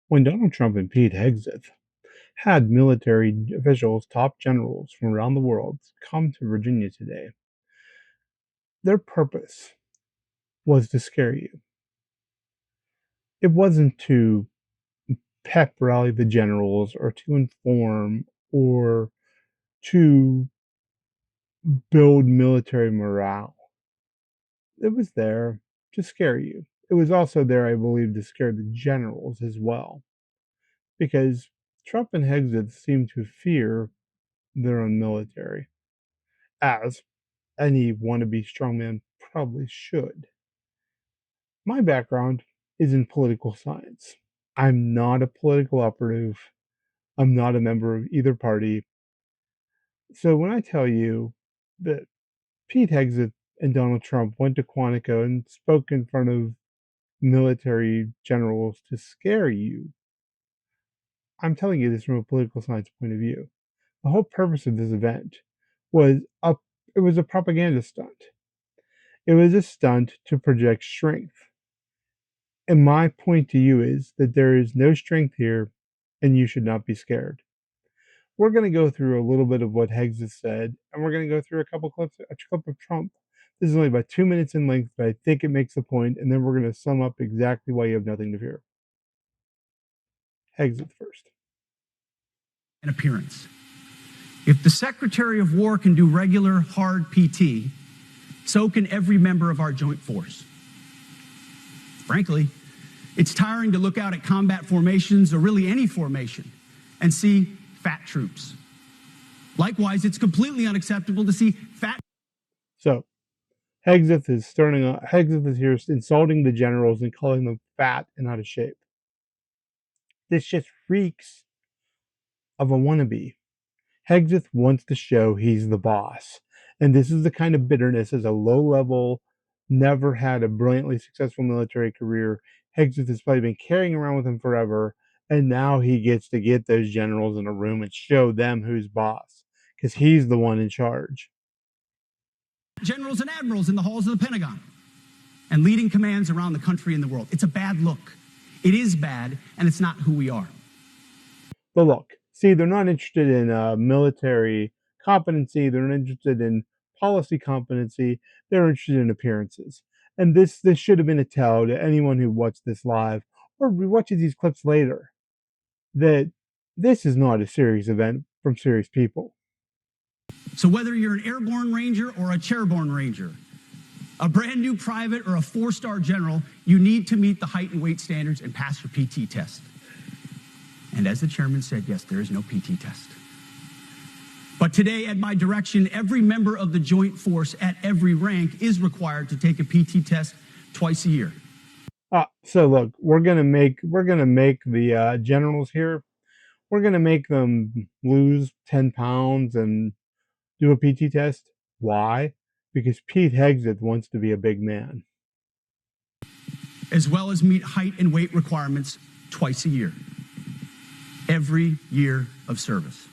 When Donald Trump and Pete Hegseth had military officials, top generals from around the world, come to Virginia today, their purpose was to scare you. It wasn't to pep rally the generals or to inform or to build military morale. It was there to scare you. It was also there, I believe, to scare the generals as well, because Trump and Hegseth seem to fear their own military, as any wannabe strongman probably should. My background is in political science. I'm not a political operative. I'm not a member of either party. So when I tell you that Pete Hegseth and Donald Trump went to Quantico and spoke in front of military generals to scare you, I'm telling you this from a political science point of view. The whole purpose of this event was it was a propaganda stunt. It was a stunt to project strength. And my point to you is that there is no strength here and you should not be scared. We're going to go through a little bit of what Heggs has said, and we're going to go through a clip of Trump. This is only about 2 minutes in length, but I think it makes the point, and then we're going to sum up exactly why you have nothing to fear. Heggs first. An appearance. If the Secretary of War can do regular hard PT, so can every member of our joint force. Frankly, it's tiring to look out at combat formations, or really any formation, and see fat troops. Likewise, it's completely unacceptable to see fat. So, Hegseth is here insulting the generals and calling them fat and out of shape. This just reeks of a wannabe. Hegseth wants to show he's the boss. And this is the kind of bitterness as a low-level, never had a brilliantly successful military career. Hegseth has probably been carrying around with him forever, and now he gets to get those generals in a room and show them who's boss, because he's the one in charge. Generals and admirals in the halls of the Pentagon and leading commands around the country and the world. It's a bad look. It is bad, and it's not who we are. But look, see, they're not interested in military competency. They're not interested in policy competency. They're interested in appearances. And this should have been a tell to anyone who watched this live or watches these clips later that this is not a serious event from serious people. So whether you're an airborne ranger or a chairborne ranger, a brand new private or a four-star general, you need to meet the height and weight standards and pass your PT test. And as the chairman said, yes, there is no PT test. But today, at my direction, every member of the joint force at every rank is required to take a PT test twice a year. So look, we're gonna make the generals here. We're gonna make them lose 10 pounds and do a PT test. Why? Because Pete Hegseth wants to be a big man. As well as meet height and weight requirements twice a year. Every year of service.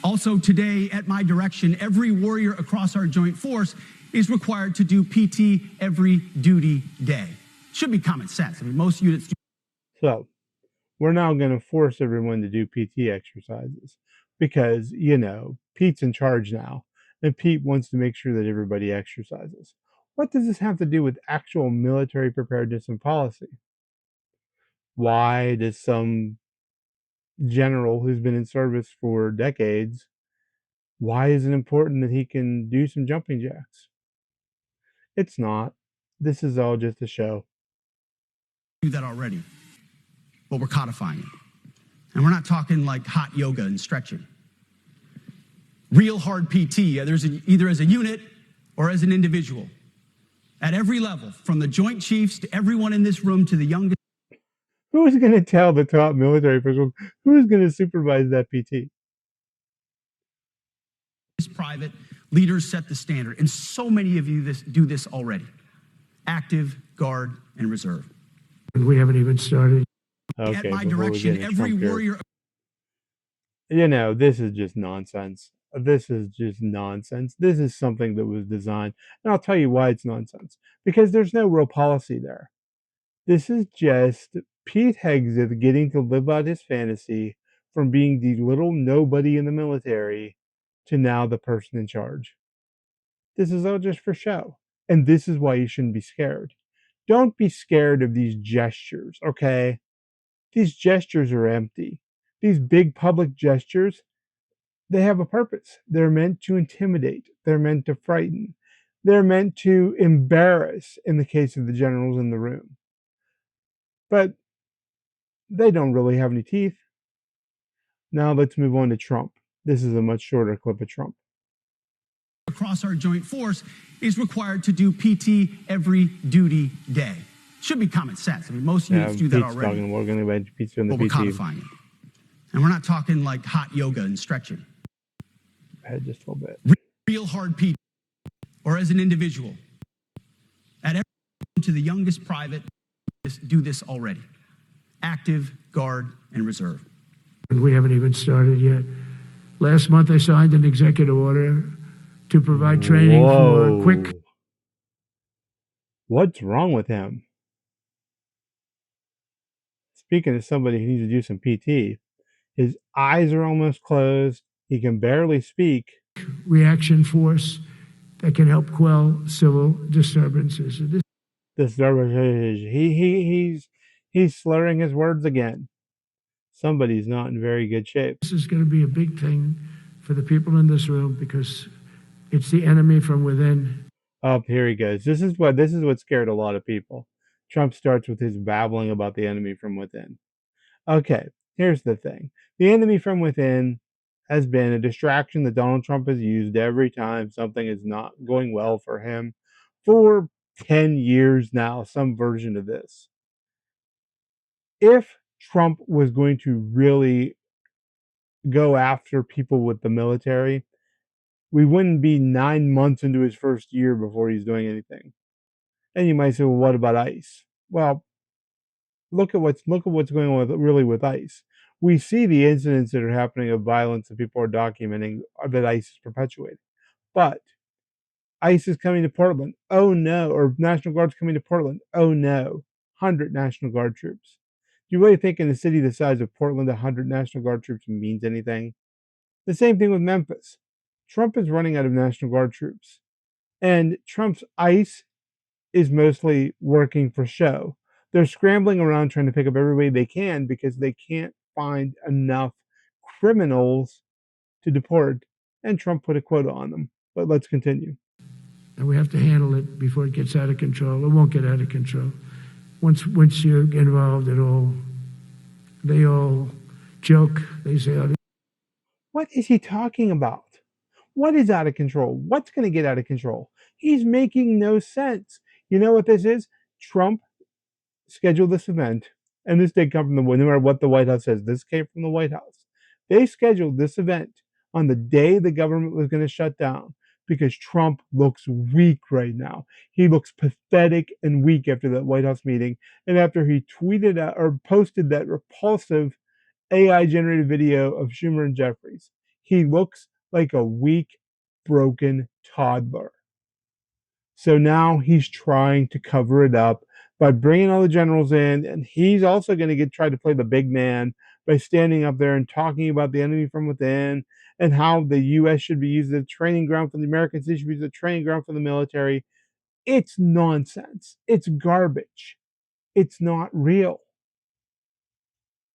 Also today, at my direction, every warrior across our joint force is required to do PT every duty day. Should be common sense. I mean, most units do. So, we're now going to force everyone to do PT exercises because, Pete's in charge now, and Pete wants to make sure that everybody exercises. What does this have to do with actual military preparedness and policy? Why does some general who's been in service for decades, why is it important that he can do some jumping jacks? It's not. This is all just a show. Do that already, but we're codifying it. And we're not talking like hot yoga and stretching. Real hard PT, there's either as a unit or as an individual. At every level, from the Joint Chiefs to everyone in this room to the youngest. Who's going to tell the top military officials who's going to supervise that PT? Private leaders set the standard, and so many of you do this already. Active, guard, and reserve. We haven't even started. Okay, at my direction, every warrior. This is just nonsense. This is just nonsense. This is something that was designed, and I'll tell you why it's nonsense. Because there's no real policy there. This is just Pete Hegseth getting to live out his fantasy from being the little nobody in the military to now the person in charge. This is all just for show. And this is why you shouldn't be scared. Don't be scared of these gestures, okay? These gestures are empty. These big public gestures, they have a purpose. They're meant to intimidate, they're meant to frighten, they're meant to embarrass in the case of the generals in the room. But they don't really have any teeth. Now let's move on to Trump. This is a much shorter clip of Trump. Across our joint force is required to do PT every duty day. Should be common sense. I mean, most units do that already. We're going to get pizza in the But we're PT. codifying it. And we're not talking like hot yoga and stretching. Ahead just a little bit. Real hard PT, or as an individual. At every to the youngest private, do this already. Active, guard, and reserve. And we haven't even started yet. Last month, I signed an executive order to provide training for quick. What's wrong with him? Speaking of somebody who needs to do some PT, his eyes are almost closed. He can barely speak. Reaction force that can help quell civil disturbances. He's slurring his words again. Somebody's not in very good shape. This is going to be a big thing for the people in this room because it's the enemy from within. Oh, here he goes. This is what scared a lot of people. Trump starts with his babbling about the enemy from within. Okay, here's the thing. The enemy from within has been a distraction that Donald Trump has used every time something is not going well for him for 10 years now, some version of this. If Trump was going to really go after people with the military, we wouldn't be 9 months into his first year before he's doing anything. And you might say, well, what about ICE? Well, look at what's going on with ICE. We see the incidents that are happening of violence that people are documenting that ICE is perpetuating. But ICE is coming to Portland. Oh no. Or National Guard's coming to Portland. Oh no. 100 National Guard troops. Do you really think in a city the size of Portland, 100 National Guard troops means anything? The same thing with Memphis. Trump is running out of National Guard troops. And Trump's ICE is mostly working for show. They're scrambling around trying to pick up everybody they can because they can't find enough criminals to deport. And Trump put a quota on them. But let's continue. And we have to handle it before it gets out of control. It won't get out of control. Once you're involved at all, they all joke. They say, oh, what is he talking about? What is out of control? What's going to get out of control? He's making no sense. You know what this is? Trump scheduled this event, and this did come from no matter what the White House says, this came from the White House. They scheduled this event on the day the government was going to shut down because Trump looks weak right now. He looks pathetic and weak after that White House meeting, and after he tweeted out or posted that repulsive AI generated video of Schumer and Jeffries. He looks like a weak, broken toddler. So now he's trying to cover it up by bringing all the generals in, and he's also going to try to play the big man by standing up there and talking about the enemy from within and how the U.S. should be used as a training ground for the Americans. It should be used as a training ground for the military. It's nonsense. It's garbage. It's not real.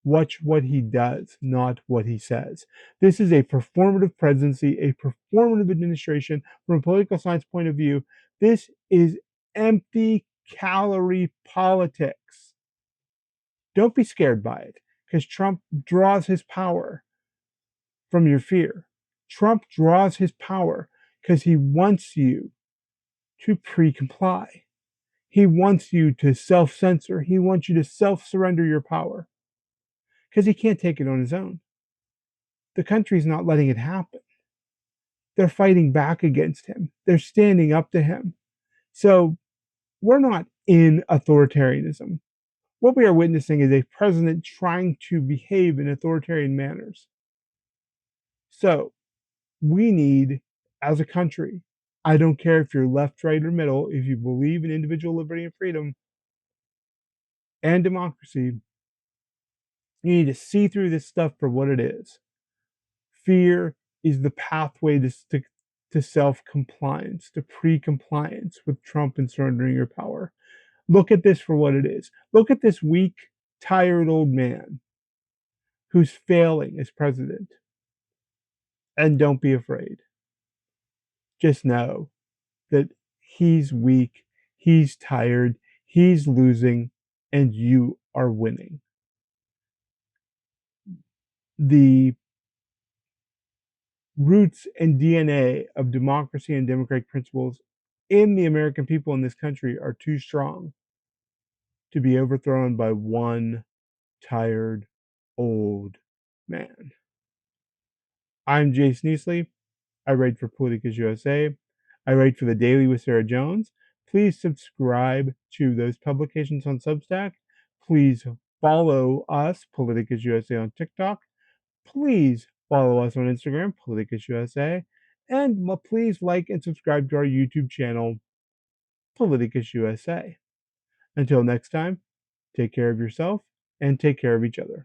Watch what he does, not what he says. This is a performative presidency, a performative administration from a political science point of view. This is empty calorie politics. Don't be scared by it because Trump draws his power from your fear. Trump draws his power because he wants you to pre-comply. He wants you to self-censor. He wants you to self-surrender your power because he can't take it on his own. The country's not letting it happen. They're fighting back against him. They're standing up to him. So we're not in authoritarianism. What we are witnessing is a president trying to behave in authoritarian manners. So we need, as a country, I don't care if you're left, right, or middle, if you believe in individual liberty and freedom and democracy, You need to see through this stuff for what it is. Fear is the pathway to self-compliance, to pre-compliance with Trump and surrendering your power. Look at this for what it is. Look at this weak, tired old man who's failing as president. And don't be afraid. Just know that he's weak, he's tired, he's losing, and you are winning. The roots and DNA of democracy and democratic principles in the American people in this country are too strong to be overthrown by one tired old man. I'm Jason Easley. I write for Politicus USA. I write for The Daily with Sarah Jones. Please subscribe to those publications on Substack. Please follow us, Politicus USA, on TikTok. Please follow us on Instagram, Politicus USA. And please like and subscribe to our YouTube channel, Politicus USA. Until next time, take care of yourself and take care of each other.